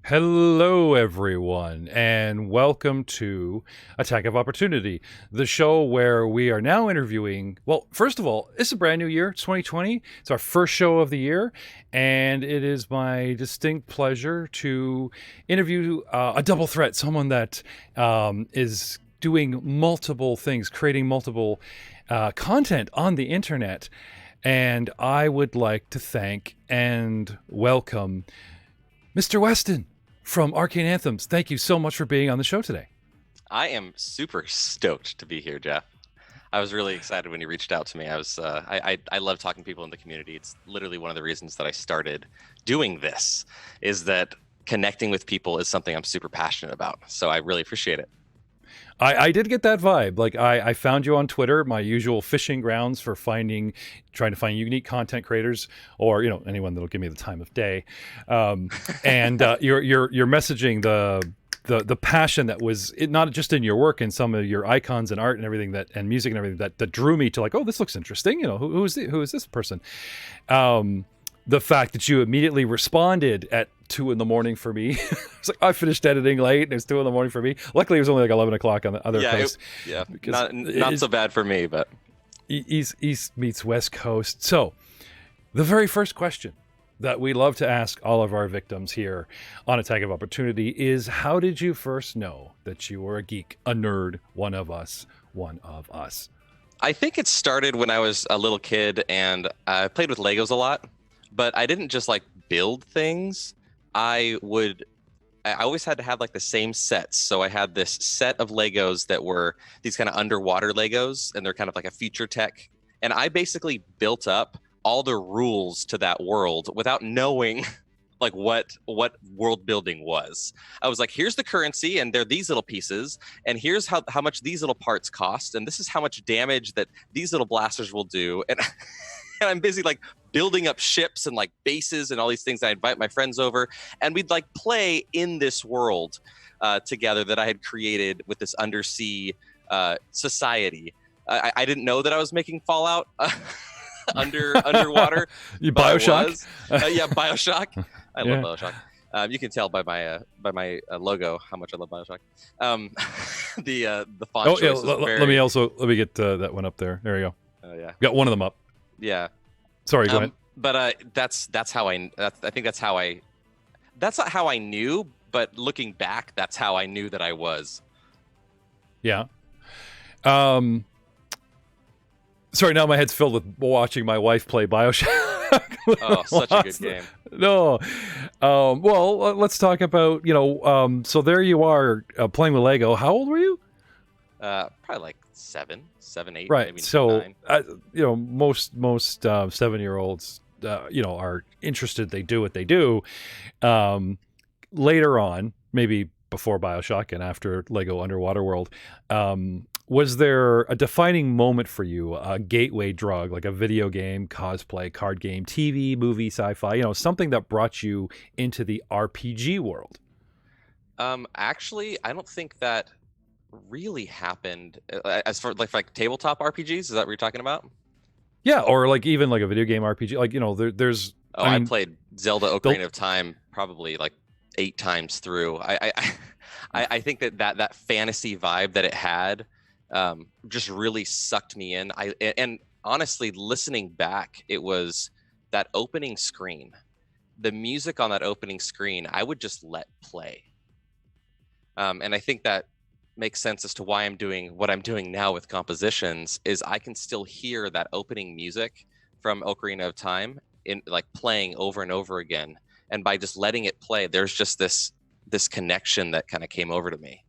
Hello, everyone, and welcome to Attack of Opportunity, the show where we are now interviewing. Well, first of all, it's a brand new year. It's 2020. It's our first show of the year, and it is my distinct pleasure to interview a double threat, someone that is doing multiple things, creating multiple content on the internet. And I would like to thank and welcome Mr. Weston from Arcane Anthems. Thank you so much for being on the show today. I am super stoked to be here, Jeff. I was really excited when you reached out to me. I love talking to people in the community. It's literally one of the reasons that I started doing this, is that connecting with people is something I'm super passionate about. So I really appreciate it. I did get that vibe. Like I found you on Twitter, my usual fishing grounds for trying to find unique content creators, or anyone that'll give me the time of day. And you're messaging the passion that was not just in your work and some of your icons and art and everything and music and everything that drew me to, like, oh, this looks interesting. Who is this person? The fact that you immediately responded at 2 a.m. for me. It's like, I finished editing late and it was 2 a.m. for me. Luckily it was only like 11 o'clock on the other coast. Not so bad for me, but East meets West Coast. So the very first question that we love to ask all of our victims here on Attack of Opportunity is, how did you first know that you were a geek, a nerd, one of us? I think it started when I was a little kid and I played with Legos a lot. But I didn't just like build things. I always had to have like the same sets. So I had this set of Legos that were these kind of underwater Legos, and they're kind of like a future tech. And I basically built up all the rules to that world without knowing like what world building was. I was like, here's the currency, and they're these little pieces, and here's how much these little parts cost, and this is how much damage that these little blasters will do. And and I'm busy like building up ships and like bases and all these things. I invite my friends over and we'd like play in this world together that I had created with this undersea society. I didn't know that I was making Fallout underwater. You BioShock? Yeah, BioShock. I love BioShock. You can tell by my logo how much I love BioShock. The font choice is very... Let me get that one up there. There you go. Oh yeah. Got one of them up. Yeah. Sorry, go ahead. But I think that's not how I knew, but looking back, that's how I knew that I was. Yeah. Sorry, now my head's filled with watching my wife play BioShock. Oh, such a good game. No. Well, let's talk about, so there you are playing with Lego. How old were you? Probably like 7, 8, right. Maybe so 9. Most 7-year-olds are interested. They do what they do. Later on, maybe before BioShock and after Lego Underwater World, was there a defining moment for you, a gateway drug, like a video game, cosplay, card game, TV, movie, sci-fi, something that brought you into the RPG world? Actually, I don't think that really happened as far like tabletop RPGs. Is that what you're talking about? Yeah, or like even like a video game RPG, like there's. I played Zelda Ocarina of Time probably like 8 times through. I think that fantasy vibe that it had just really sucked me in. And honestly, listening back, it was that opening screen, the music on that opening screen, I would just let play. And I think that makes sense as to why I'm doing what I'm doing now with compositions. Is I can still hear that opening music from Ocarina of Time in like playing over and over again, and by just letting it play, there's just this connection that kind of came over to me.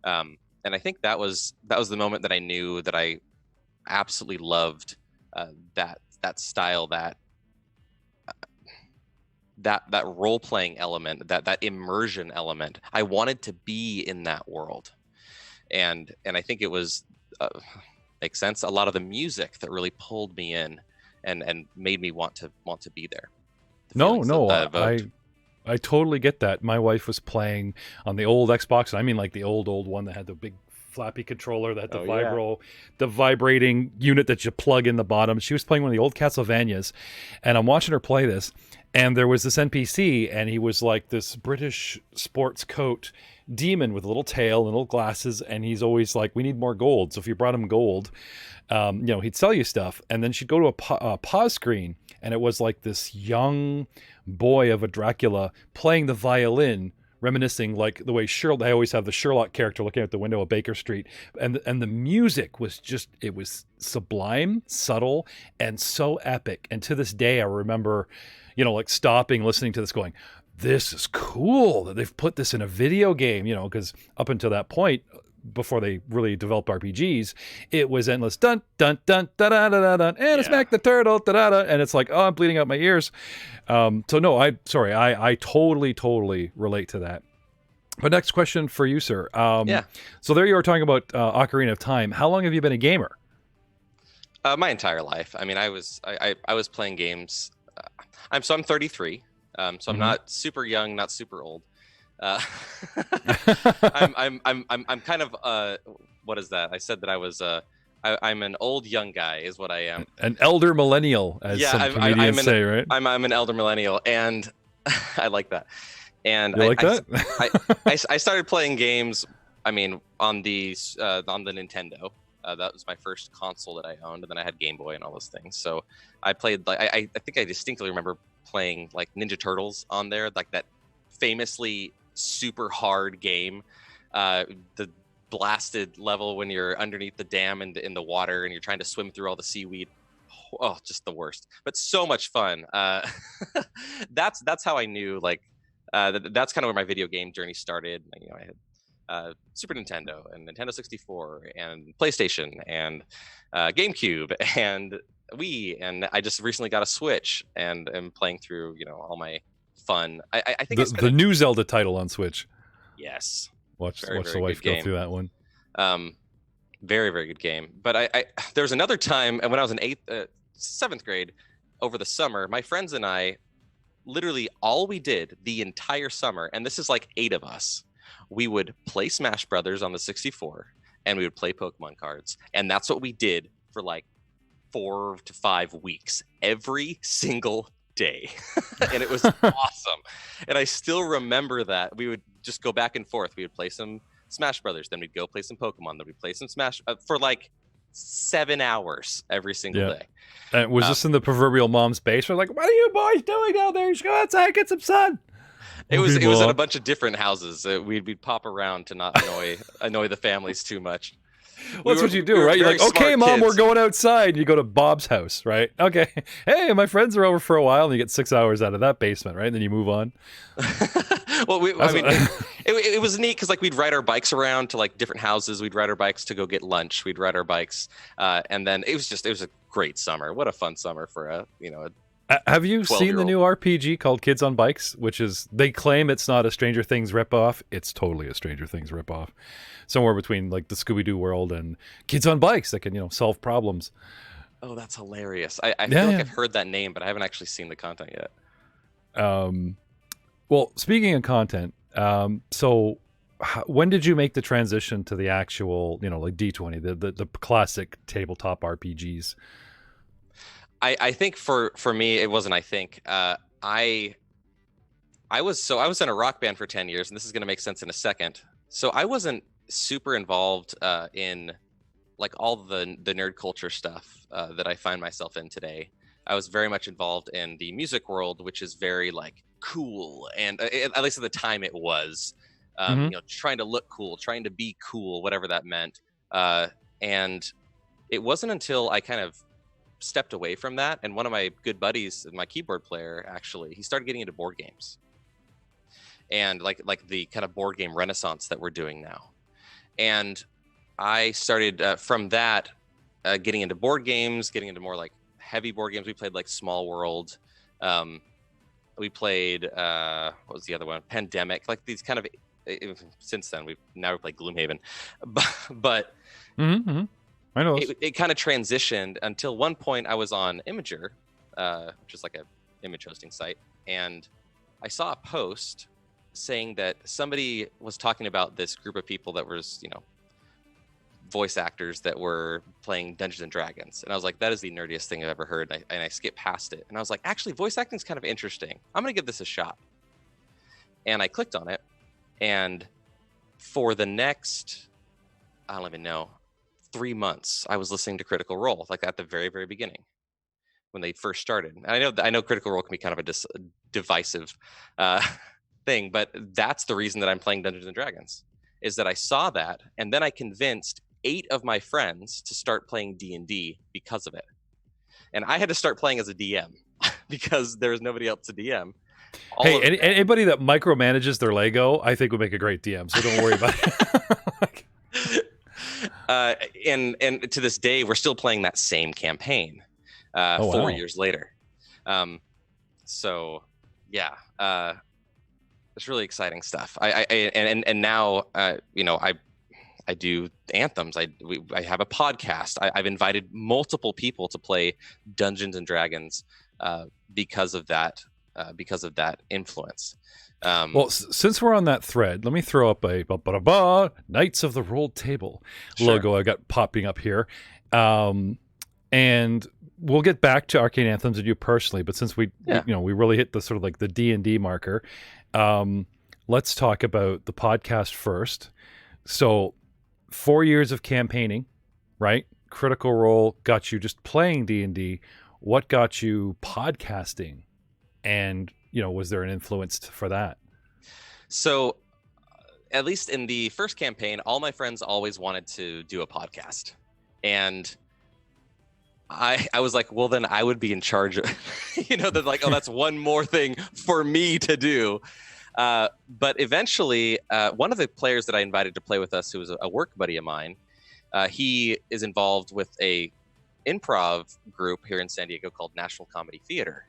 And I think that was the moment that I knew that I absolutely loved that style, that role-playing element, that immersion element. I wanted to be in that world. And I think it was make sense. A lot of the music that really pulled me in and made me want to be there. I totally get that. My wife was playing on the old Xbox, and I mean like the old one that had the big flappy controller that had the vibrating unit that you plug in the bottom. She was playing one of the old Castlevanias, and I'm watching her play this, and there was this NPC, and he was like this British sports coat demon with a little tail and little glasses, and he's always like, we need more gold. So if you brought him gold, he'd sell you stuff. And then she'd go to a pause screen, and it was like this young boy of a Dracula playing the violin, reminiscing like the way they always have the Sherlock character looking out the window of Baker Street. And the music was it was sublime, subtle, and so epic. And to this day, I remember, like stopping, listening to this going, this is cool that they've put this in a video game, because up until that point, before they really developed RPGs, it was endless dun dun dun da da da da, and smack the turtle da da da, and it's like, oh, I'm bleeding out my ears. So no, I totally relate to that. But next question for you, sir. So there you are talking about Ocarina of Time. How long have you been a gamer? My entire life. I mean, I was playing games. I'm 33. So I'm not super young, not super old. I'm kind of what is that? I said that I was I'm an old young guy is what I am. An elder millennial, as some comedians say, right? I'm an elder millennial, and I like that. And you like that? I started playing games. I mean, on the Nintendo. That was my first console that I owned, and then I had Game Boy and all those things. So I played I think I distinctly remember playing like Ninja Turtles on there, like that famously super hard game, the blasted level when you're underneath the dam and in the water and you're trying to swim through all the seaweed. Oh, just the worst, but so much fun. That's how I knew, like, that's kind of where my video game journey started. I had Super Nintendo and Nintendo 64 and PlayStation and GameCube and Wii, and I just recently got a Switch and am playing through all my fun. I think the new Zelda title on Switch. Yes, watch the wife go through that one. Very, very good game. But I there was another time, and when I was in 7th grade, over the summer, my friends and I, literally all we did the entire summer, and this is like 8 of us, we would play Smash Brothers on the 64, and we would play Pokemon cards, and that's what we did for like 4 to 5 weeks, every single day. And it was awesome. And I still remember that we would just go back and forth. We would play some Smash Brothers, then we'd go play some Pokemon, then we'd play some Smash for like 7 hours every single day. And was this in the proverbial mom's basement? Like, what are you boys doing down there? You should go outside, get some sun. It was in a bunch of different houses. We'd pop around to not annoy the families too much. Well, that's what you do, right? You're like, okay, Mom, we're going outside. You go to Bob's house, right? Okay. Hey, my friends are over for a while, and you get 6 hours out of that basement, right? And then you move on. Well, it was neat because like we'd ride our bikes around to like different houses. We'd ride our bikes to go get lunch. We'd ride our bikes, and then it was a great summer. What a fun summer for a Have you seen the new RPG called Kids on Bikes? Which is, they claim it's not a Stranger Things ripoff. It's totally a Stranger Things ripoff. Somewhere between like the Scooby-Doo world and Kids on Bikes that can, solve problems. Oh, that's hilarious. I feel like I've heard that name, but I haven't actually seen the content yet. Well, speaking of content, so when did you make the transition to the actual, like D20, the classic tabletop RPGs? I think for me, it wasn't. I think I was in a rock band for 10 years, and this is going to make sense in a second. So I wasn't super involved in like all the nerd culture stuff that I find myself in today. I was very much involved in the music world, which is very like cool, and at least at the time it was, trying to look cool, trying to be cool, whatever that meant. And it wasn't until I kind of stepped away from that, and one of my good buddies, my keyboard player, actually, he started getting into board games, and like the kind of board game renaissance that we're doing now. And I started from that getting into board games, getting into more like heavy board games. We played like Small World. We played what was the other one? Pandemic. Like these kind of. Since then, we've played Gloomhaven, but. Mm-hmm. I know those. it kind of transitioned until one point I was on Imager, which is like a image hosting site, and I saw a post saying that somebody was talking about this group of people that was, voice actors that were playing Dungeons and Dragons. And I was like, that is the nerdiest thing I've ever heard. And I skipped past it. And I was like, actually, voice acting is kind of interesting. I'm going to give this a shot. And I clicked on it. And for the next, I don't even know, 3 months, I was listening to Critical Role, like at the very, very beginning when they first started. And I know Critical Role can be kind of a divisive thing, but that's the reason that I'm playing Dungeons and Dragons, is that I saw that. And then I convinced 8 of my friends to start playing D&D because of it. And I had to start playing as a DM because there was nobody else to DM. Anybody that micromanages their Lego, I think would make a great DM, so don't worry about it. And to this day, we're still playing that same campaign 4 years later. So yeah, it's really exciting stuff. And now, I do Anthems. I have a podcast. I've invited multiple people to play Dungeons and Dragons because of that influence. Well, since we're on that thread, let me throw up a Knights of the Rolled Table logo I got popping up here. And we'll get back to Arcane Anthems and you personally, but since we really hit the sort of like the D&D marker, let's talk about the podcast first. So 4 years of campaigning, right? Critical Role got you just playing D&D. What got you podcasting? And, was there an influence for that? So at least in the first campaign, all my friends always wanted to do a podcast. And I was like, well, then I would be in charge of, they're like, oh, that's one more thing for me to do. But eventually, one of the players that I invited to play with us, who was a work buddy of mine, he is involved with a improv group here in San Diego called National Comedy Theater.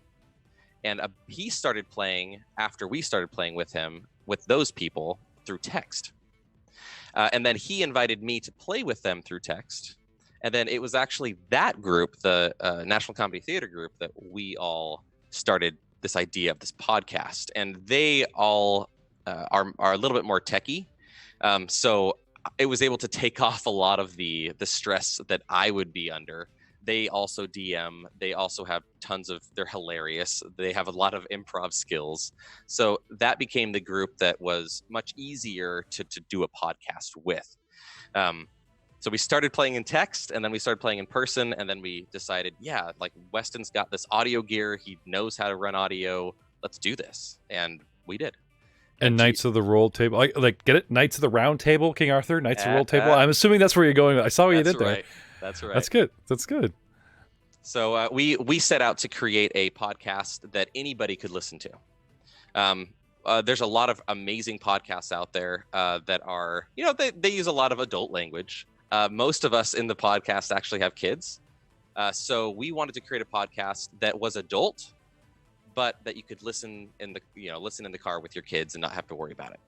And he started playing after we started playing with him, with those people through text. And then he invited me to play with them through text. And then it was actually that group, the National Comedy Theater group, that we all started this idea of this podcast. And they all are a little bit more techie. So it was able to take off a lot of the stress that I would be under. They also DM. They also have they're hilarious. They have a lot of improv skills. So that became the group that was much easier to do a podcast with. So we started playing in text, and then we started playing in person, and then we decided, like Weston's got this audio gear. He knows how to run audio. Let's do this. And we did. And Knights of the Rolled Table. Like, get it? Knights of the Round Table, King Arthur, Knights of the Rolled Table. I'm assuming that's where you're going. I saw what you did there. That's right. That's good. So we set out to create a podcast that anybody could listen to. There's a lot of amazing podcasts out there that are, they use a lot of adult language. Most of us in the podcast actually have kids. So we wanted to create a podcast that was adult, but that you could listen in the car with your kids and not have to worry about it.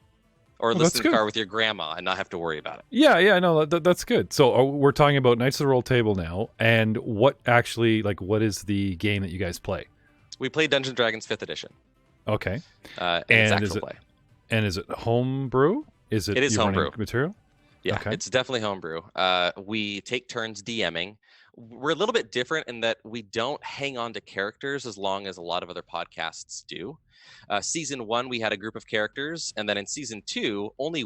Or listen in the car with your grandma and not have to worry about it. Yeah, no, that's good. So we're talking about Knights of the Rolled Table now, and what is the game that you guys play? We play Dungeons & Dragons 5th edition. Okay. And it's actual play. And is it homebrew? It is homebrew material? Yeah, okay. It's definitely homebrew. We take turns DMing. We're a little bit different in that we don't hang on to characters as long as a lot of other podcasts do. Season 1, we had a group of characters, and then in season 2, only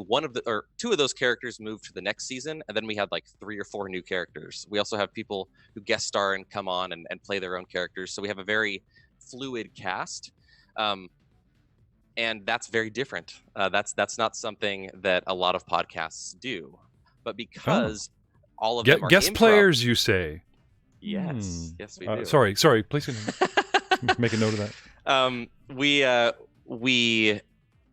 two of those characters moved to the next season, and then we had like 3 or 4 new characters. We also have people who guest star and come on and play their own characters, so we have a very fluid cast, and that's very different. That's not something that a lot of podcasts do, but because all of them are guest improv, players, you say? Yes, we do. Sorry, please make a note of that. We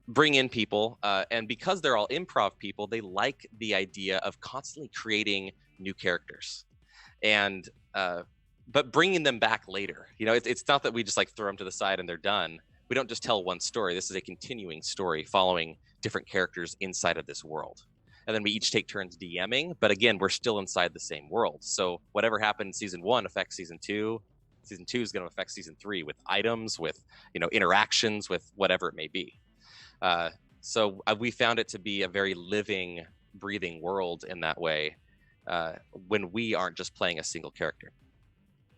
bring in people, and because they're all improv people, they like the idea of constantly creating new characters, and but bringing them back later. It's not that we just like throw them to the side and they're done. We don't just tell one story. This is a continuing story following different characters inside of this world. and then we each take turns DMing. But again, we're still inside the same world. So whatever happened in season 1 affects season 2. Season 2 is going to affect season 3 with items, with interactions, with whatever it may be. So we found it to be a very living, breathing world in that way, when we aren't just playing a single character.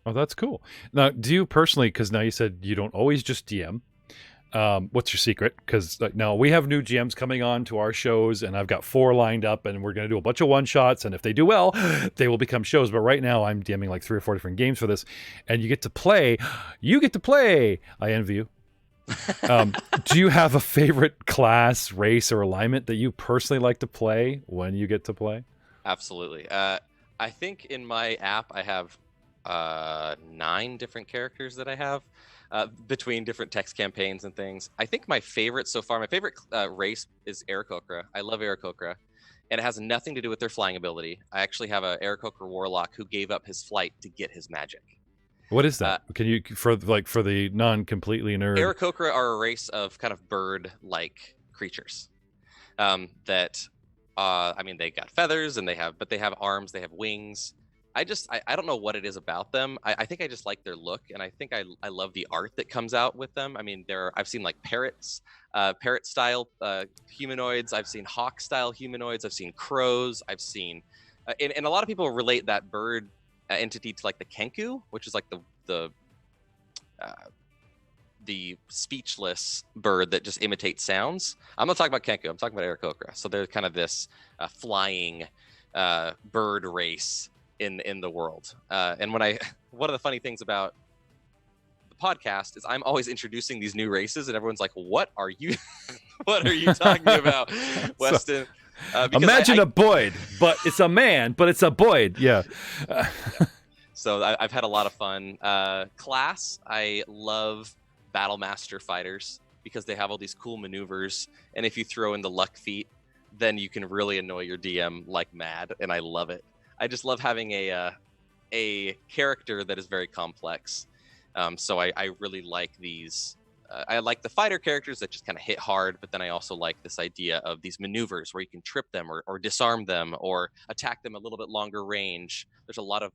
Oh, that's cool. Now, do you personally, because now you said you don't always just DM, what's your secret? Because now we have new GMs coming on to our shows, and I've got 4 lined up, and we're going to do a bunch of one-shots, and if they do well, they will become shows. But right now I'm DMing like 3 or 4 different games for this, and you get to play. I envy you. Do you have a favorite class, race, or alignment that you personally like to play when you get to play? Absolutely. I think in my app I have 9 different characters that I have between different text campaigns and things. I think my favorite so far, my favorite race is Aarakocra. I love Aarakocra, and it has nothing to do with their flying ability. I actually have a Aarakocra warlock who gave up his flight to get his magic. What is that? Can you, for the non-completely nerd? Aarakocra are a race of kind of bird-like creatures that, they got feathers and they have arms, they have wings. I don't know what it is about them. I think I just like their look, and I think I love the art that comes out with them. I mean, I've seen like parrots, parrot-style humanoids. I've seen hawk-style humanoids. I've seen crows. I've seen, and a lot of people relate that bird entity to like the Kenku, which is like the speechless bird that just imitates sounds. I'm not talking about Kenku. I'm talking about Aarakocra. So they're kind of this flying bird race in the world. And one of the funny things about the podcast is I'm always introducing these new races, and everyone's like, "What are you? What are you talking about, Weston?" Imagine a Boyd, but it's a man, but it's a Boyd. Yeah. So I've had a lot of fun. Class, I love Battlemaster fighters because they have all these cool maneuvers, and if you throw in the luck feat, then you can really annoy your DM like mad, and I love it. I just love having a character that is very complex. So I really like these. I like the fighter characters that just kind of hit hard, but then I also like this idea of these maneuvers where you can trip them or disarm them or attack them a little bit longer range. There's a lot of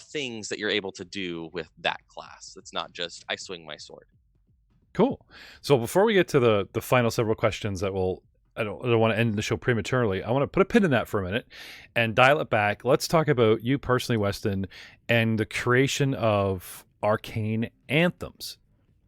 things that you're able to do with that class. It's not just I swing my sword. Cool. So before we get to the final several questions that I don't want to end the show prematurely. I want to put a pin in that for a minute and dial it back. Let's talk about you personally, Weston, and the creation of Arcane Anthems.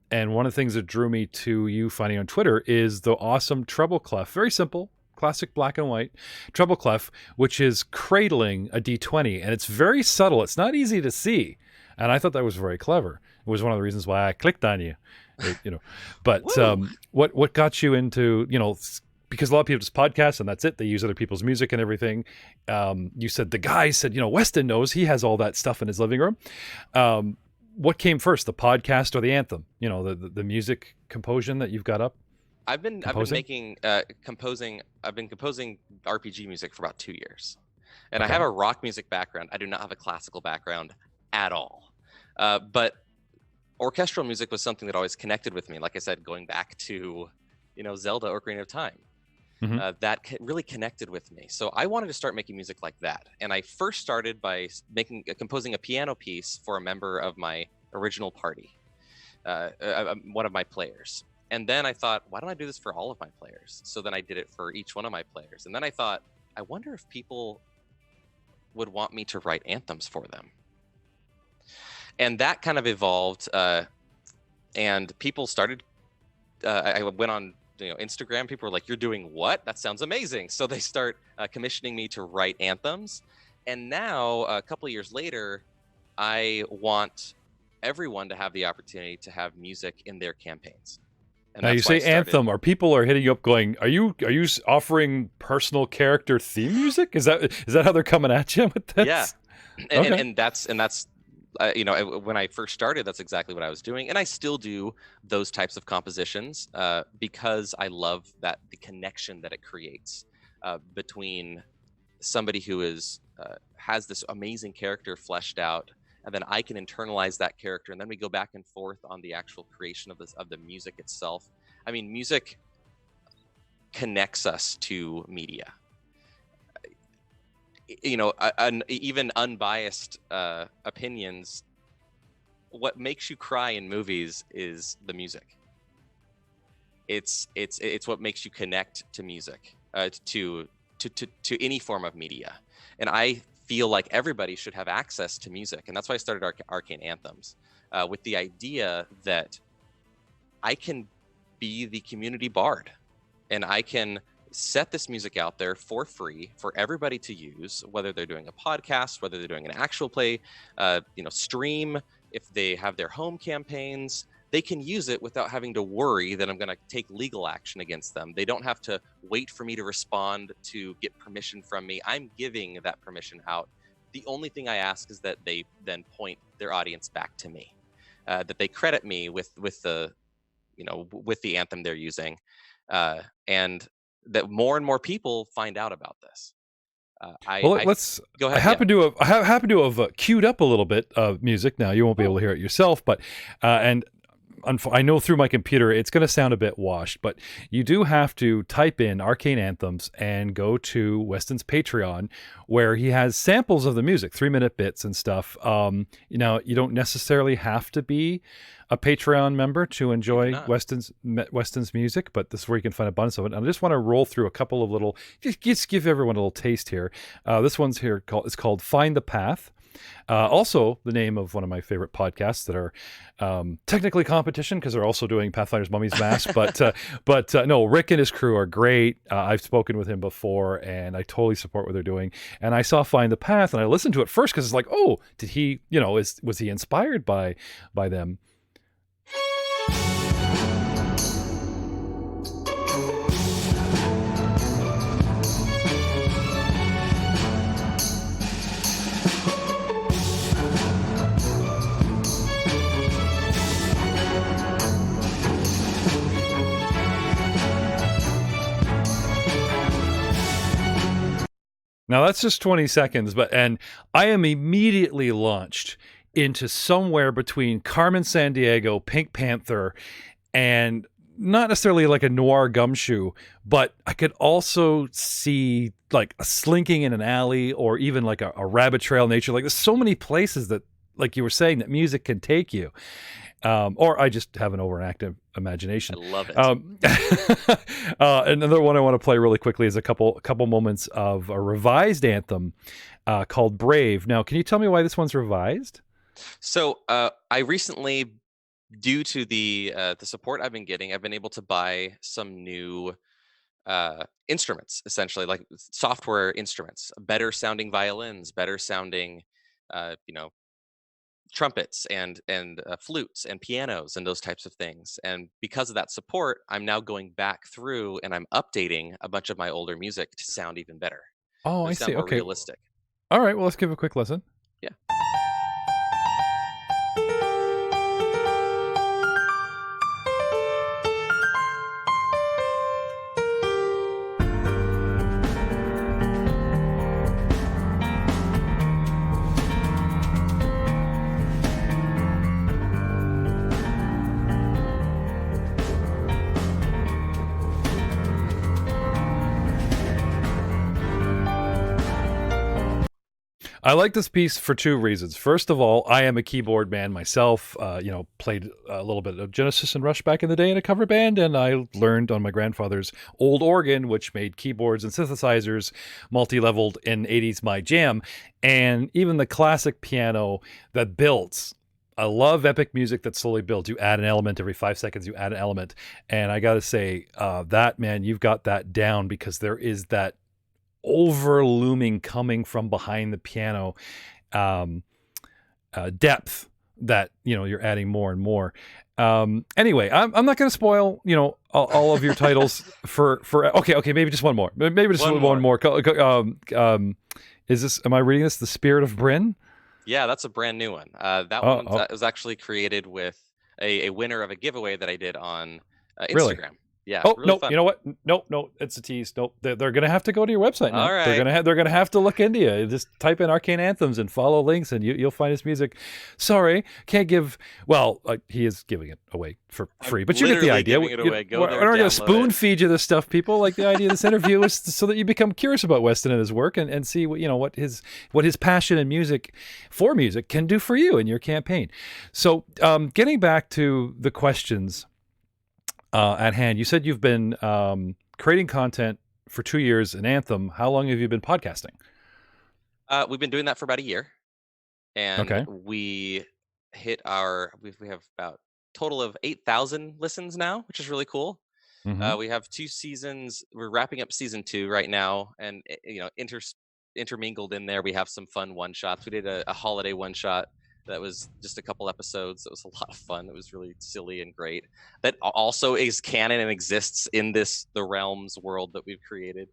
And one of the things that drew me to you finding on Twitter is the awesome treble clef. Very simple, classic black and white treble clef, which is cradling a D20. And it's very subtle. It's not easy to see. And I thought that was very clever. It was one of the reasons why I clicked on you. But what got you into, because a lot of people just podcast and that's it. They use other people's music and everything. You said the guy said, Weston knows he has all that stuff in his living room. What came first, the podcast or the anthem? The music composition that you've got up. I've been composing RPG music for about 2 years, and okay. I have a rock music background. I do not have a classical background at all, but orchestral music was something that always connected with me. Like I said, going back to Zelda Ocarina of Time. Mm-hmm. That really connected with me. So I wanted to start making music like that. And I first started by composing a piano piece for a member of my original party, one of my players. And then I thought, why don't I do this for all of my players? So then I did it for each one of my players. And then I thought, I wonder if people would want me to write anthems for them. And that kind of evolved. And people started, I went on Instagram, people were like, "You're doing what? That sounds amazing." So they start commissioning me to write anthems. And now, a couple of years later, I want everyone to have the opportunity to have music in their campaigns. And now you say anthem, or people are hitting you up going, are you offering personal character theme music? Is that how they're coming at you with this? Yeah. And that's when I first started, that's exactly what I was doing. And I still do those types of compositions because I love the connection that it creates between somebody who has this amazing character fleshed out, and then I can internalize that character, and then we go back and forth on the actual creation of the music itself. I mean, music, connects us to media. Even unbiased opinions, what makes you cry in movies is the music. It's what makes you connect to music, to any form of media. And I feel like everybody should have access to music, and that's why I started Arcane Anthems, with the idea that I can be the community bard, and I can set this music out there for free for everybody to use, whether they're doing a podcast, whether they're doing an actual play, stream, if they have their home campaigns, they can use it without having to worry that I'm going to take legal action against them. They don't have to wait for me to respond to get permission from me. I'm giving that permission out. The only thing I ask is that they then point their audience back to me, that they credit me with the anthem they're using, and that more and more people find out about this. Let's go ahead. I happen to have queued up a little bit of music. Now you won't be able to hear it yourself, but and I know through my computer it's going to sound a bit washed, but you do have to type in Arcane Anthems and go to Weston's Patreon, where he has samples of the music, 3-minute bits and stuff. You don't necessarily have to be a Patreon member to enjoy Weston's music, but this is where you can find a bunch of it. And I just want to roll through a couple of little, just give everyone a little taste here. This one's here it's called Find the Path. Also the name of one of my favorite podcasts that are technically competition because they're also doing Pathfinder's Mummy's Mask, but no, Rick and his crew are great. I've spoken with him before and I totally support what they're doing. And I saw Find the Path and I listened to it first because it's like, oh, did he, was he inspired by them? Now that's just 20 seconds, and I am immediately launched into somewhere between Carmen Sandiego, Pink Panther, and not necessarily like a noir gumshoe, but I could also see like a slinking in an alley or even like a rabbit trail nature. Like there's so many places that, like you were saying, that music can take you. Or I just have an overactive imagination. I love it. Another one I want to play really quickly is a couple moments of a revised anthem called Brave. Now, can you tell me why this one's revised? So I recently, due to the support I've been getting, I've been able to buy some new instruments, essentially, like software instruments, better sounding violins, better sounding, trumpets and flutes and pianos and those types of things. And because of that support, I'm now going back through and I'm updating a bunch of my older music to sound even better. Oh, I see. More okay. Realistic. All right. Well, let's give a quick listen. Yeah. I like this piece for two reasons. First of all, I am a keyboard man myself. Played a little bit of Genesis and Rush back in the day in a cover band, and I learned on my grandfather's old organ, which made keyboards and synthesizers multi-leveled in 80s my jam. And even the classic piano that builds. I love epic music that slowly builds. You add an element every 5 seconds, you add an element. And I got to say, you've got that down, because there is that over looming coming from behind the piano depth that you're adding more and more. Anyway, I'm not going to spoil all of your titles for okay, maybe just one more, one more. Is this, am I reading this, The Spirit of Bryn? Yeah, that's a brand new one. That one was actually created with a winner of a giveaway that I did on Instagram. Really? Yeah, Oh, really no, fun. you know what? No, it's a tease. Nope, they're going to have to go to your website now. All right. They're gonna have to look into you. Just type in Arcane Anthems and follow links, and you'll find his music. Sorry, can't give. Well, he is giving it away for free, but you get the Literally idea. giving it away. Go there, We're not going to download spoon it. feed you this stuff, people. Like the idea of this interview is so that you become curious about Weston and his work, and see what his passion and music can do for you in your campaign. So, getting back to the questions at hand, you said you've been creating content for 2 years in Anthem. How long have you been podcasting? We've been doing that for about a year, and Okay. we hit we have about total of 8,000 listens now, which is really cool. Mhm. We have 2 seasons. We're wrapping up season 2 right now, and intermingled in there, we have some fun one shots. We did a holiday one shot that was just a couple episodes. It was a lot of fun. It was really silly and great. That also is canon and exists in the realms world that we've created.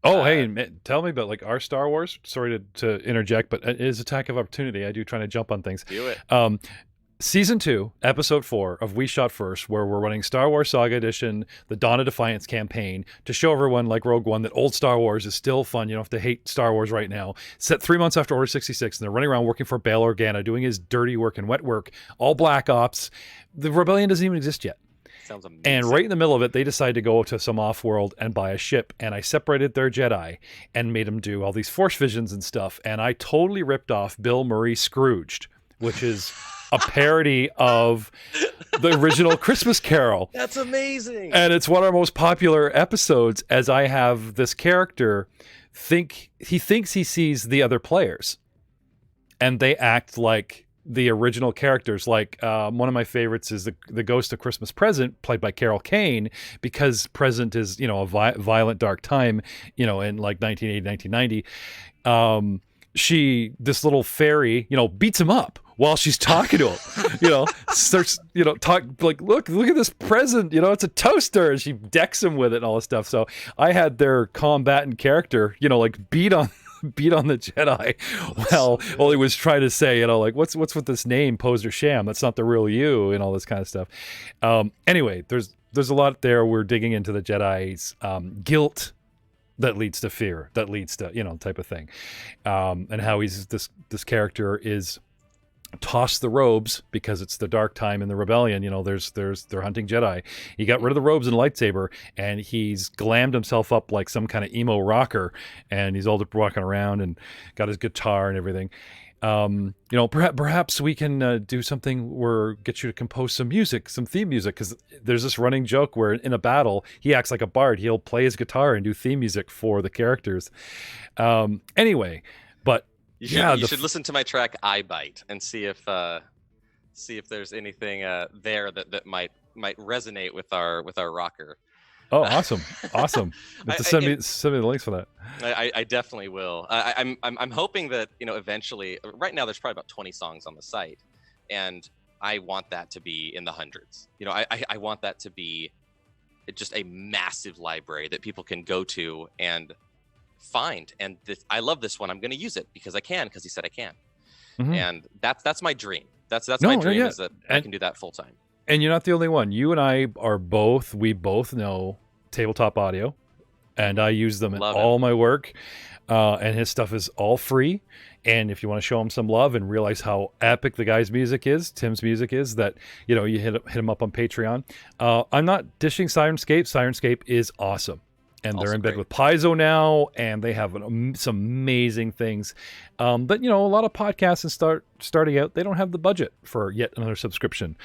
Oh, hey, tell me about like our Star Wars. Sorry to interject, but it is Attack of Opportunity. I do trying to jump on things. Do it. Season 2, Episode 4 of We Shot First, where we're running Star Wars Saga Edition, the Dawn of Defiance campaign, to show everyone, like Rogue One, that old Star Wars is still fun. You don't have to hate Star Wars right now. Set 3 months after Order 66, and they're running around working for Bail Organa, doing his dirty work and wet work, all Black Ops. The Rebellion doesn't even exist yet. Sounds amazing. And right in the middle of it, they decide to go to some off-world and buy a ship. And I separated their Jedi and made them do all these Force visions and stuff. And I totally ripped off Bill Murray Scrooged, which is a parody of the original Christmas Carol. That's amazing. And it's one of our most popular episodes, as I have this character thinks he sees the other players. And they act like the original characters. Like one of my favorites is the Ghost of Christmas Present, played by Carol Kane, because Present is, a violent, dark time, in like 1980, 1990. This little fairy, beats him up while she's talking to him, starts, talk like, look at this present, it's a toaster, and she decks him with it and all this stuff. So I had their combatant character, like beat on the Jedi. Well, he was trying to say, like, what's with this name, Pose or Sham? That's not the real you, and all this kind of stuff. Anyway, there's a lot there. We're digging into the Jedi's guilt that leads to fear, that leads to, type of thing. And how this character is tossed the robes because it's the dark time in the rebellion. They're hunting Jedi. He got rid of the robes and lightsaber, and he's glammed himself up like some kind of emo rocker, and he's all walking around and got his guitar and everything. Perhaps we can do something where get you to compose some music, some theme music, because there's this running joke where in a battle he acts like a bard. He'll play his guitar and do theme music for the characters. Anyway, but you should listen to my track "I Bite" and see if there's anything there that might resonate with our rocker. Oh, awesome! Send me the links for that. I definitely will. I'm hoping that eventually. Right now, there's probably about 20 songs on the site, and I want that to be in the hundreds. I want that to be just a massive library that people can go to and find. And I love this one. I'm going to use it because he said I can. Mm-hmm. And that's my dream. That's my dream, is that I can do that full time. And you're not the only one. You and I we both know Tabletop Audio, and I use them in all my work. And his stuff is all free. And if you want to show him some love and realize how epic the guy's music is, Tim's music is, that, you hit him up on Patreon. I'm not dishing Sirenscape. Sirenscape is awesome. And they're in bed with Paizo now, and they have some amazing things. But, a lot of podcasts and starting out, they don't have the budget for yet another subscription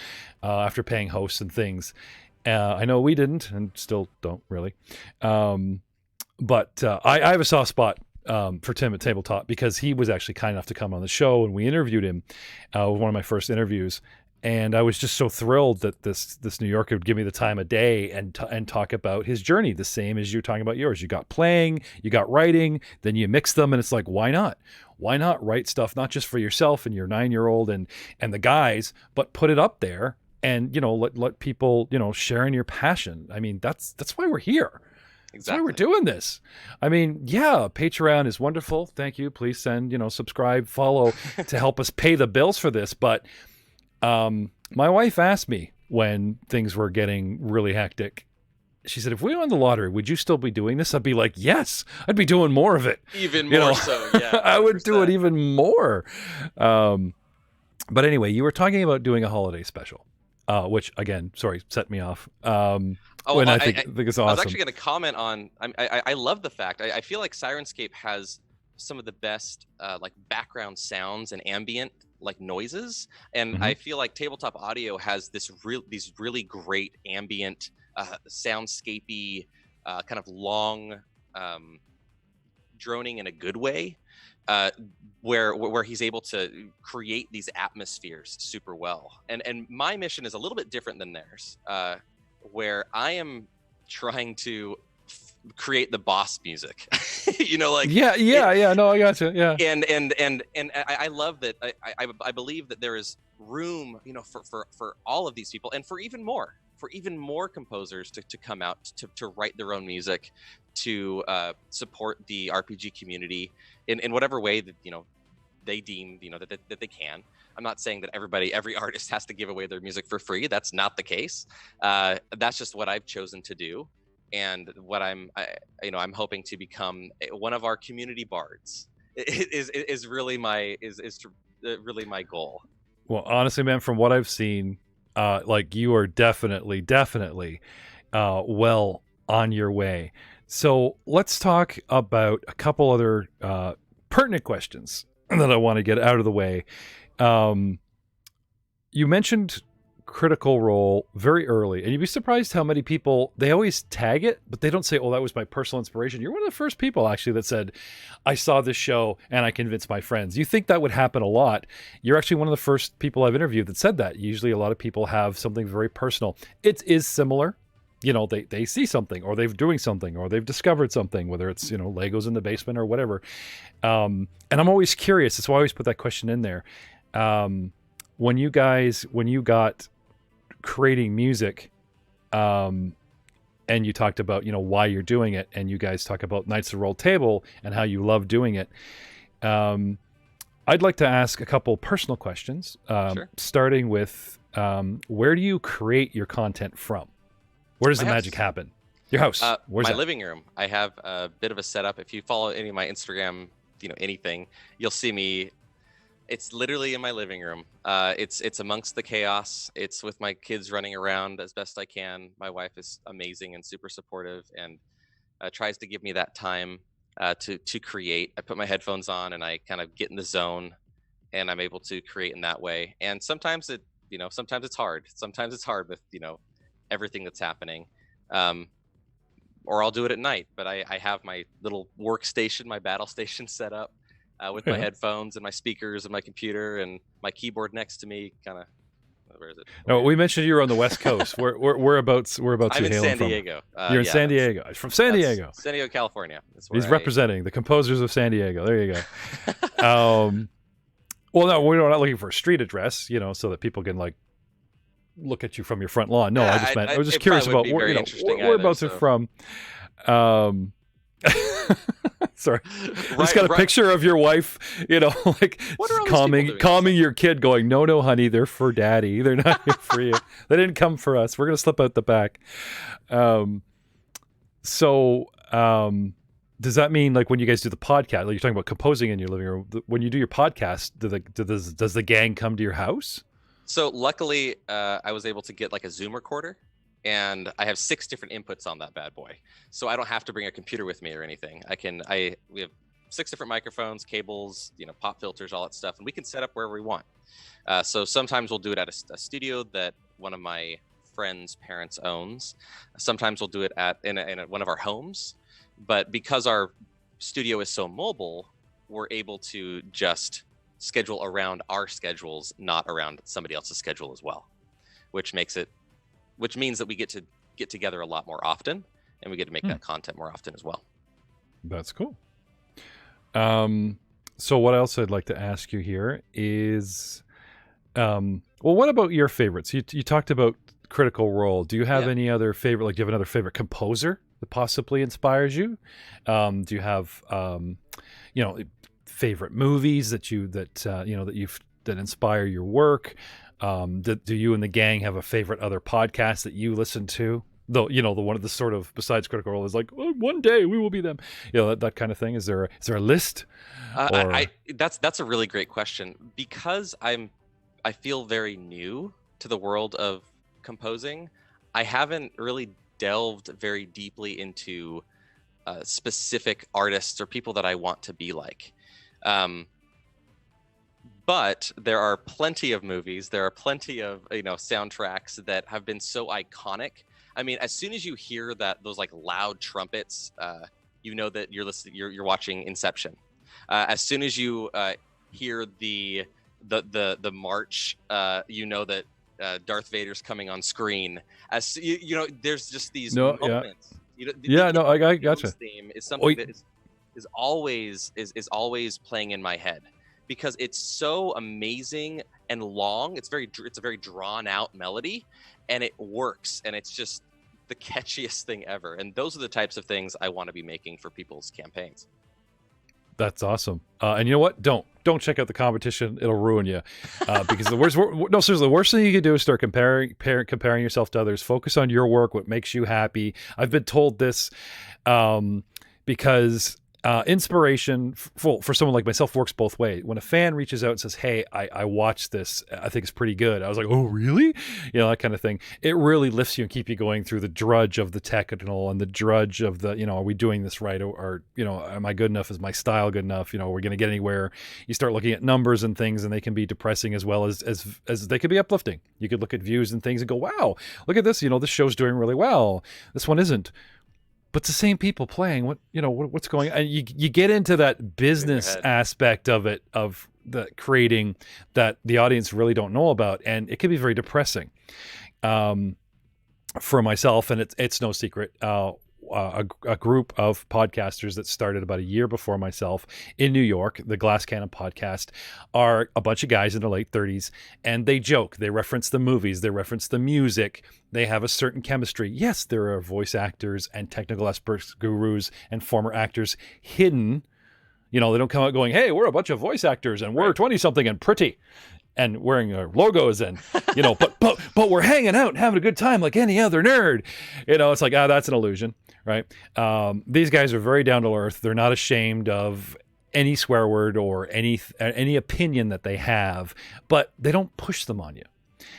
after paying hosts and things. I know we didn't, and still don't really. But I have a soft spot for Tim at Tabletop, because he was actually kind enough to come on the show, and we interviewed him with one of my first interviews. And I was just so thrilled that this New Yorker would give me the time of day and talk about his journey, the same as you're talking about yours. You got playing, you got writing, then you mix them, and it's like, why not? Why not write stuff not just for yourself and your 9-year-old and the guys, but put it up there and let people share in your passion. I mean, that's why we're here. Exactly. That's why we're doing this. I mean, yeah, Patreon is wonderful. Thank you. Please send subscribe, follow to help us pay the bills for this, but. My wife asked me when things were getting really hectic. she said, if we won the lottery, would you still be doing this? I'd be like, yes, I'd be doing more of it. Even more so, yeah. I would do it even more. But anyway, you were talking about doing a holiday special, which, again, sorry, set me off. I think it's awesome. I was actually going to comment on, I love the fact, I feel like Sirenscape has some of the best like background sounds and ambient like noises, and I feel like tabletop audio has these really great ambient soundscapey kind of long droning in a good way, where he's able to create these atmospheres super well. And my mission is a little bit different than theirs, where I am trying to create the boss music. No, I gotcha. Yeah. And I love that. I believe that there is room, for all of these people, and for even more composers to come out to write their own music, to support the RPG community in whatever way that they deem that they can. I'm not saying that every artist has to give away their music for free. That's not the case. That's just what I've chosen to do, and what I'm hoping to become one of our community bards is really my goal. Well, honestly, man, from what I've seen, you are definitely well on your way. So let's talk about a couple other pertinent questions that I want to get out of the way. You mentioned Critical Role very early, and you'd be surprised how many people, they always tag it, but they don't say, oh, that was my personal inspiration. You're one of the first people actually that said, I saw this show and I convinced my friends. You think that would happen a lot. You're actually one of the first people I've interviewed that said that. Usually a lot of people have something very personal. It is similar. They see something, or they're doing something, or they've discovered something, whether it's, Legos in the basement or whatever. And I'm always curious. That's why I always put that question in there. When you got creating music, and you talked about, why you're doing it, and you guys talk about Knights of the Roll Table and how you love doing it. I'd like to ask a couple personal questions, Sure. Starting with, where do you create your content from? Where does the magic happen? Your house. Where's my that? living room. I have a bit of a setup. If you follow any of my Instagram, anything, you'll see me. It's literally in my living room. It's amongst the chaos. It's with my kids running around as best I can. My wife is amazing and super supportive, and tries to give me that time to create. I put my headphones on and I kind of get in the zone, and I'm able to create in that way. And sometimes sometimes it's hard. Sometimes it's hard with everything that's happening, or I'll do it at night. But I have my little workstation, my battle station set up with my headphones and my speakers and my computer and my keyboard next to me. Kind of, where is it? No, we mentioned you were on the West Coast. Whereabouts I'm you in hailing San Diego. You're in San Diego. From San Diego. San Diego, California. He's representing the composers of San Diego. There you go. Well, no, we're not looking for a street address, so that people can look at you from your front lawn. No, I was just curious about whereabouts you're from. Sorry, I just got a picture of your wife, calming your kid, going, no, honey, they're for daddy. They're not here for you. They didn't come for us. We're gonna slip out the back. Does that mean when you guys do the podcast, you're talking about composing in your living room? When you do your podcast, does the gang come to your house? So luckily, I was able to get a Zoom recorder, and I have 6 different inputs on that bad boy. So I don't have to bring a computer with me or anything. We have 6 different microphones, cables, pop filters, all that stuff, and we can set up wherever we want. So sometimes we'll do it at a studio that one of my friend's parents owns. Sometimes we'll do it in one of our homes. But because our studio is so mobile, we're able to just schedule around our schedules, not around somebody else's schedule as well, which means that we get to get together a lot more often, and we get to make that content more often as well. That's cool. So what else I'd like to ask you here is, what about your favorites? You talked about Critical Role. Do you have any other favorite? Do you have another favorite composer that possibly inspires you? Do you have, favorite movies that inspire your work? Do you and the gang have a favorite other podcast that you listen to? Though, the one of the sort of besides Critical Role is like, oh, one day we will be them. That kind of thing. Is there a list? That's a really great question, because I feel very new to the world of composing. I haven't really delved very deeply into specific artists or people that I want to be like. But there are plenty of movies, there are plenty of soundtracks that have been so iconic. I mean, as soon as you hear those like loud trumpets, you know that you're watching Inception. As soon as you hear the march, you know that Darth Vader's coming on screen. As there's just these moments. I gotcha. Theme is something that is always playing in my head, because it's so amazing and long. It's a very drawn out melody, and it works, and it's just the catchiest thing ever. And those are the types of things I want to be making for people's campaigns. That's awesome. And you know what? Don't check out the competition. It'll ruin you. Because the worst thing you can do is start comparing yourself to others. Focus on your work, what makes you happy. I've been told this because inspiration for someone like myself works both ways. When a fan reaches out and says, hey, I watched this, I think it's pretty good, I was like, oh really? That kind of thing. It really lifts you and keep you going through the drudge of the technical and the drudge of the, are we doing this right, or am I good enough, is my style good enough, are we going to get anywhere? You start looking at numbers and things, and they can be depressing as well as they could be uplifting. You could look at views and things and go, wow, look at this, this show's doing really well, this one isn't. But it's the same people playing. What's going on? You get into that business aspect of it, of the creating, that the audience really don't know about, and it can be very depressing. For myself, and it's no secret, a group of podcasters that started about a year before myself in New York, the Glass Cannon Podcast, are a bunch of guys in their late 30s, and they joke, they reference the movies, they reference the music, they have a certain chemistry. Yes, there are voice actors and technical experts, gurus, and former actors hidden. They don't come out going, hey, we're a bunch of voice actors and we're 20-something and pretty and wearing our logos and, but we're hanging out and having a good time like any other nerd. It's like, that's an illusion, right? These guys are very down to earth. They're not ashamed of any swear word or any opinion that they have, but they don't push them on you.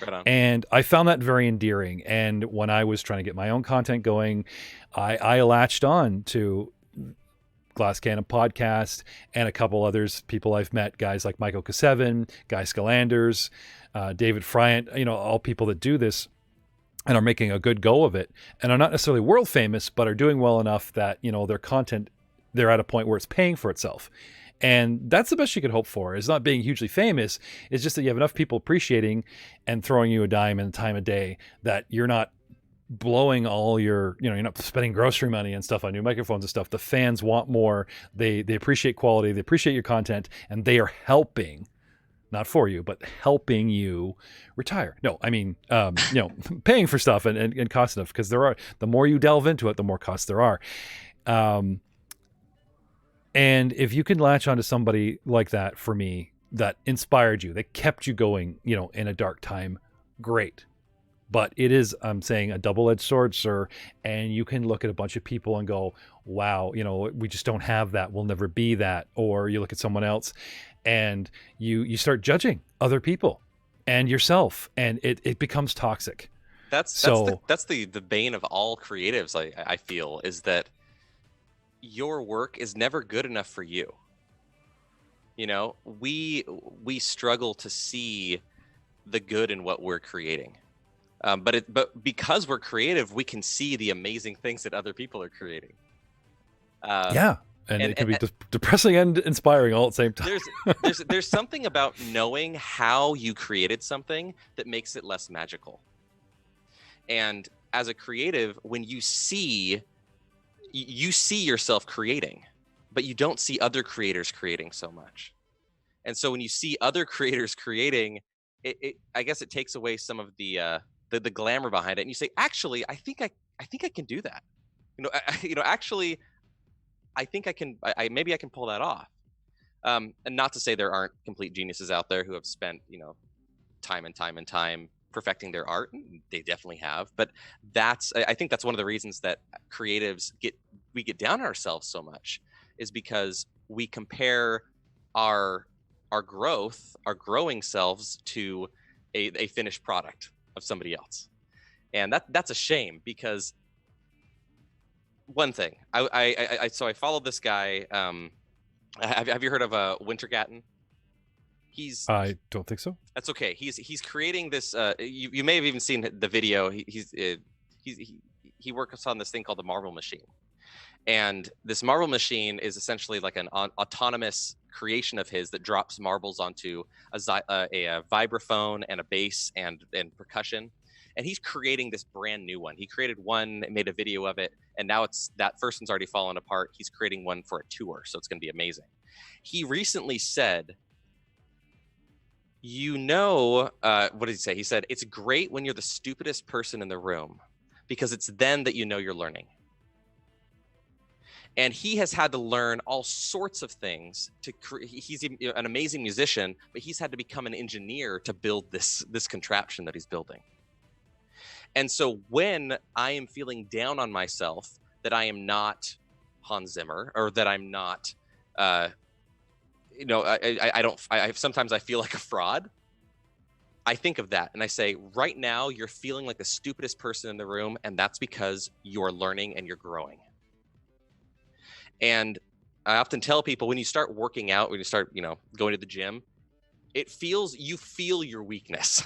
Right on. And I found that very endearing. And when I was trying to get my own content going, I latched on to Glass Cannon Podcast and a couple others, people I've met, guys like Michael Kasevin, Guy Scalanders, David Friant, all people that do this and are making a good go of it and are not necessarily world famous, but are doing well enough that, their content, they're at a point where it's paying for itself. And that's the best you could hope for, is not being hugely famous. It's just that you have enough people appreciating and throwing you a dime and a time a day that you're not blowing all your, you're not spending grocery money and stuff on new microphones and stuff. The fans want more. They appreciate quality. They appreciate your content, and they are helping, not for you, but helping you retire. No, I mean, paying for stuff and cost enough, because the more you delve into it, the more costs there are. And if you can latch onto somebody like that, for me, that inspired you, that kept you going, in a dark time, great. But it is, I'm saying, a double-edged sword, sir. And you can look at a bunch of people and go, wow, we just don't have that. We'll never be that. Or you look at someone else and you start judging other people and yourself, and it becomes toxic. That's the bane of all creatives, I feel, is that your work is never good enough for you. We struggle to see the good in what we're creating. But because we're creative, we can see the amazing things that other people are creating. And it can be depressing and inspiring all at the same time. There's something about knowing how you created something that makes it less magical. And as a creative, when you see yourself creating, but you don't see other creators creating so much. And so when you see other creators creating, I guess it takes away some of the glamour behind it, and you say, actually, I think I can do that. Actually, I think I can. Maybe I can pull that off. And not to say there aren't complete geniuses out there who have spent time and time perfecting their art. They definitely have, but I think that's one of the reasons that creatives get down on ourselves so much, is because we compare our growing selves to a finished product of somebody else. And that's a shame, because one thing, so I followed this guy. Have you heard of Wintergatten? I don't think so. That's okay. He's creating this. You may have even seen the video. He works on this thing called the Marble Machine, and this Marble Machine is essentially like an autonomous creation of his that drops marbles onto a vibraphone and a bass and percussion. And he's creating this brand new one. He created one, made a video of it, and now that first one's already fallen apart. He's creating one for a tour, so it's going to be amazing. He recently said, what did he say? He said, it's great when you're the stupidest person in the room, because it's then that you know you're learning. And he has had to learn all sorts of things he's an amazing musician, but he's had to become an engineer to build this contraption that he's building. And so when I am feeling down on myself that I am not Hans Zimmer, or that I'm not, sometimes I feel like a fraud. I think of that and I say, right now you're feeling like the stupidest person in the room, and that's because you're learning and you're growing. And I often tell people, when you start working out, when you start, going to the gym, you feel your weakness,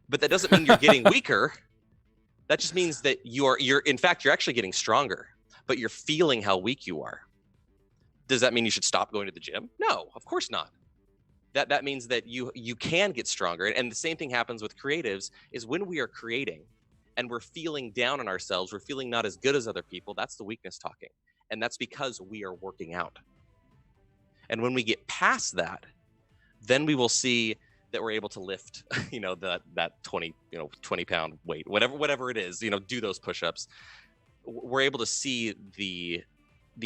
but that doesn't mean you're getting weaker. That just means that you're actually getting stronger, but you're feeling how weak you are. Does that mean you should stop going to the gym? No, of course not. That means that you can get stronger. And the same thing happens with creatives, is when we are creating and we're feeling down on ourselves, we're feeling not as good as other people, that's the weakness talking. And that's because we are working out. And when we get past that, then we will see that we're able to lift, that 20 pound weight, whatever it is, do those push-ups. We're able to see the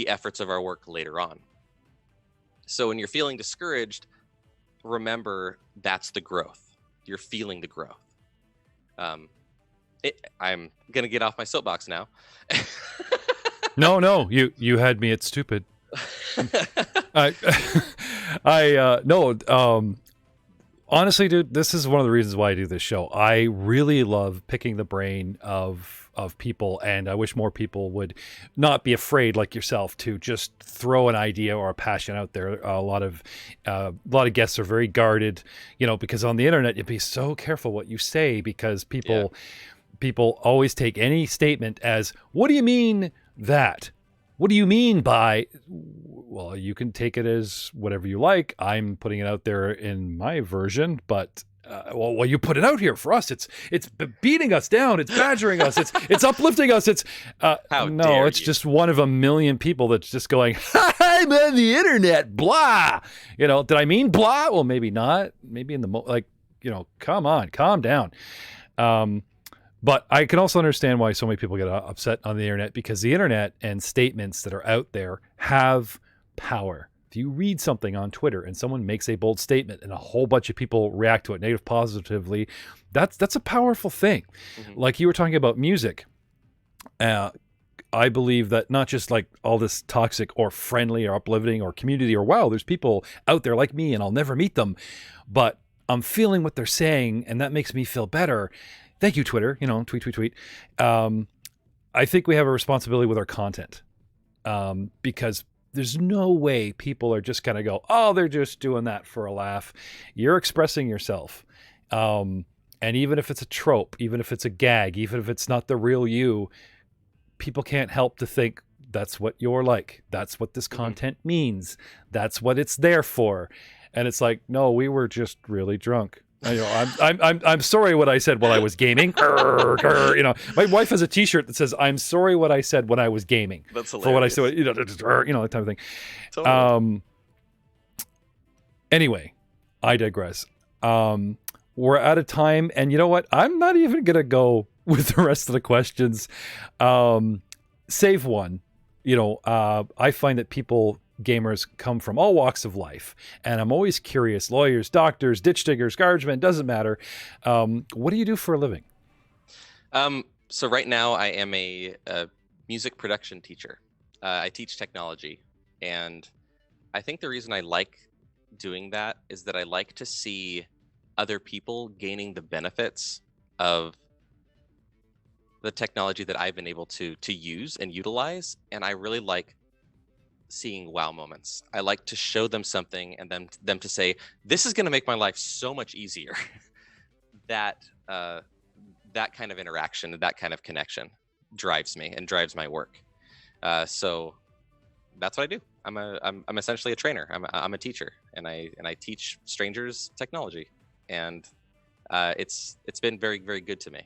efforts of our work later on. So when you're feeling discouraged, remember that's the growth. You're feeling the growth. I'm gonna get off my soapbox now. No, you had me at stupid. Honestly, dude, this is one of the reasons why I do this show. I really love picking the brain of people, and I wish more people would not be afraid, like yourself, to just throw an idea or a passion out there. A lot of guests are very guarded, because on the internet, you'd be so careful what you say, because people always take any statement as, what do you mean that? What do you mean by? Well, you can take it as whatever you like. I'm putting it out there in my version, but well, you put it out here for us. It's beating us down. It's badgering us. It's uplifting us. It's just one of a million people that's just going, I'm on the internet, blah. Did I mean blah? Well, maybe not. Maybe in the come on, calm down. But I can also understand why so many people get upset on the internet, because the internet and statements that are out there have power. If you read something on Twitter and someone makes a bold statement and a whole bunch of people react to it negative positively, that's a powerful thing. Mm-hmm. Like you were talking about music. I believe that not just like all this toxic or friendly or uplifting or community or wow, there's people out there like me and I'll never meet them, but I'm feeling what they're saying and that makes me feel better. Thank you, Twitter. Tweet. I think we have a responsibility with our content, because there's no way people are just going to go, oh, they're just doing that for a laugh. You're expressing yourself. And even if it's a trope, even if it's a gag, even if it's not the real you, people can't help to think that's what you're like. That's what this content means. That's what it's there for. And it's like, no, we were just really drunk. I'm sorry what I said while I was gaming. My wife has a T-shirt that says, "I'm sorry what I said when I was gaming." That's hilarious. For what I said, that type of thing. Totally. Anyway, I digress. We're out of time, and you know what? I'm not even gonna go with the rest of the questions. Save one. I find that people gamers come from all walks of life, and I'm always curious. Lawyers, doctors, ditch diggers, guardsmen, doesn't matter. What do you do for a living? So right now I am a music production teacher. I teach technology, and I think the reason I like doing that is that I like to see other people gaining the benefits of the technology that I've been able to use and utilize, and I really like seeing wow moments. I like to show them something and then them to say, this is going to make my life so much easier. That kind of interaction, that kind of connection drives me and drives my work. So that's what I do. I'm essentially a trainer. I'm a teacher, and I teach strangers technology, and it's been very, very good to me.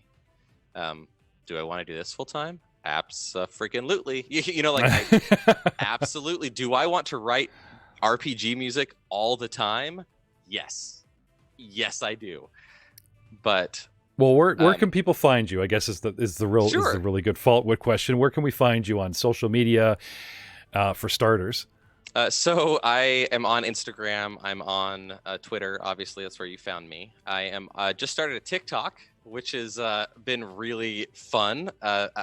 Do I want to do this full time? Abso-freaking-lutely. Absolutely. Do I want to write RPG music all the time? Yes, I do. But well, where can people find you? I guess is the really good follow-up question. Where can we find you on social media, for starters? So I am on Instagram. I'm on Twitter. Obviously, that's where you found me. I am just started a TikTok, which has been really fun,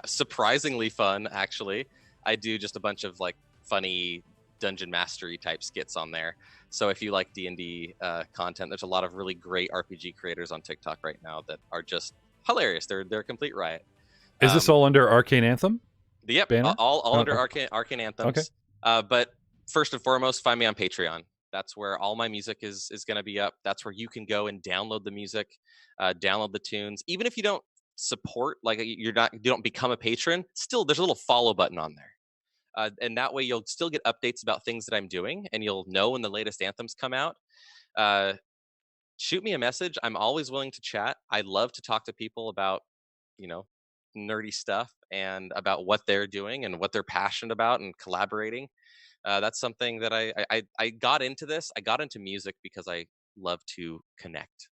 surprisingly fun, actually. I do just a bunch of like funny dungeon mastery type skits on there. So if you like D&D content, there's a lot of really great RPG creators on TikTok right now that are just hilarious. They're a complete riot. Is this all under Arcane Anthem? Yep, all under Arcane Anthems. Okay. But first and foremost, find me on Patreon. That's where all my music is going to be up. That's where you can go and download the music, download the tunes. Even if you don't support, like you don't become a patron, still there's a little follow button on there. And that way you'll still get updates about things that I'm doing, and you'll know when the latest anthems come out. Shoot me a message. I'm always willing to chat. I love to talk to people about, nerdy stuff and about what they're doing and what they're passionate about and collaborating. That's something that I got into this. I got into music because I love to connect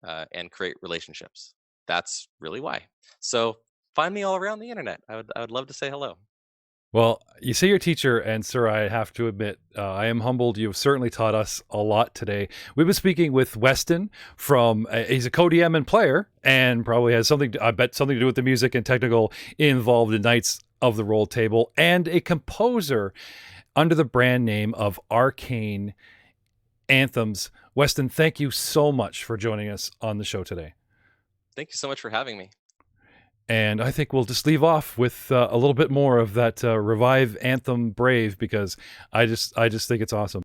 and create relationships. That's really why. So find me all around the internet. I would love to say hello. Well, you say you're a teacher, and sir, I have to admit, I am humbled. You've certainly taught us a lot today. We've been speaking with Weston he's a co-DM and player, and probably has something to do with the music and technical involved in Knights of the Roll Table, and a composer under the brand name of Arcane Anthems. Weston, thank you so much for joining us on the show today. Thank you so much for having me. And I think we'll just leave off with a little bit more of that Revive Anthem Brave, because I just think it's awesome.